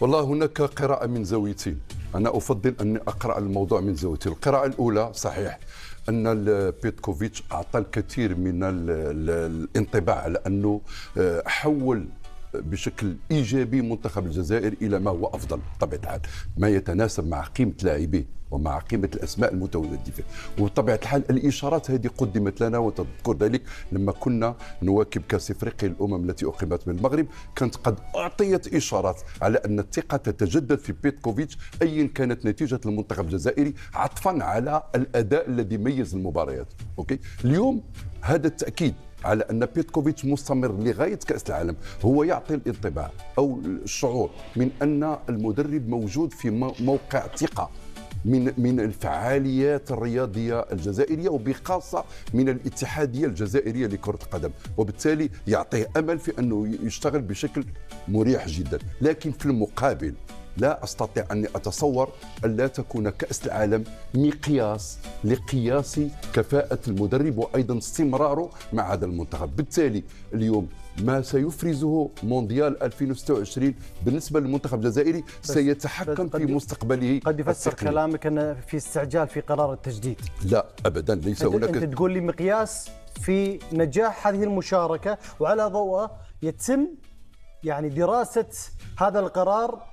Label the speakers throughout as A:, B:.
A: والله هناك قراءة من زاويتين. أنا أفضل أن أقرأ الموضوع من زاويتين. القراءة الأولى صحيح أن بيتكوفيتش أعطى الكثير من الانطباع على أنه حول بشكل ايجابي منتخب الجزائر الى ما هو افضل بطبيعه الحال، ما يتناسب مع قيمه لاعبيه ومع قيمه الاسماء المتواجده فيه. وبطبيعه الحال الاشارات هذه قدمت لنا، وتذكر ذلك لما كنا نواكب كاس افريقيا الامم التي اقيمت بالمغرب، كانت قد اعطيت اشارات على ان الثقه تتجدد في بيتكوفيتش ايا كانت نتيجه المنتخب الجزائري، عطفا على الاداء الذي ميز المباريات. اوكي، اليوم هذا التاكيد على ان بيتكوفيتش مستمر لغايه كاس العالم هو يعطي الانطباع او الشعور من ان المدرب موجود في موقع ثقه من الفعاليات الرياضيه الجزائريه، وبخاصه من الاتحاديه الجزائريه لكره القدم، وبالتالي يعطيه امل في انه يشتغل بشكل مريح جدا. لكن في المقابل لا أستطيع أن أتصور أن لا تكون كأس العالم مقياس لقياس كفاءة المدرب وأيضا استمراره مع هذا المنتخب. بالتالي اليوم ما سيفرزه مونديال 2026 بالنسبة للمنتخب الجزائري سيتحكم في مستقبله.
B: قد يفسر كلامك أن في استعجال في قرار التجديد.
A: لا أبدا، ليس هناك.
B: أنت تقول لي مقياس في نجاح هذه المشاركة، وعلى ضوءه يتم يعني دراسة هذا القرار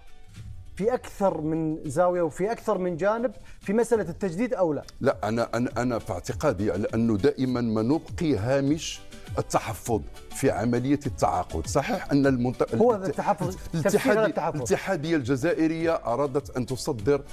B: في أكثر من زاوية وفي أكثر من جانب في مسألة التجديد أو لا؟
A: لا، أنا في اعتقادي على أنه دائما ما نبقي هامش التحفظ في عملية التعاقد. صحيح أن
B: هو التحفظ،
A: الاتحادية الجزائرية أرادت أن تصدر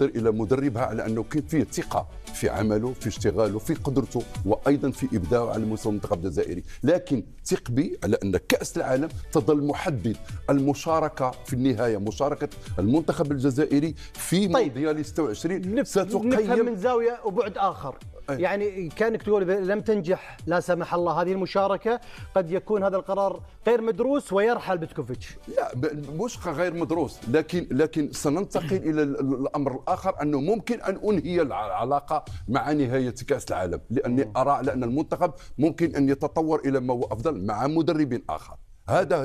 A: إلى مدربها على أنه فيه ثقة في عمله، في اشتغاله، في قدرته، وأيضا في إبداعه على مستوى المنتخب الجزائري. لكن ثق بي على أن كأس العالم تظل محدد المشاركة في النهاية، مشاركة المنتخب الجزائري في مونديال 26
B: ستقيم. نفهم من زاوية وبعد آخر. يعني كانك تقول إذا لم تنجح لا سمح الله هذه المشاركة قد يكون هذا القرار غير مدروس ويرحل بيتكوفيتش.
A: لا، مش غير مدروس، لكن سننتقل الى الامر الاخر، انه ممكن ان انهي العلاقه مع نهايه كاس العالم، لاني ارى لان المنتخب ممكن ان يتطور الى ما هو افضل مع مدرب اخر. هذا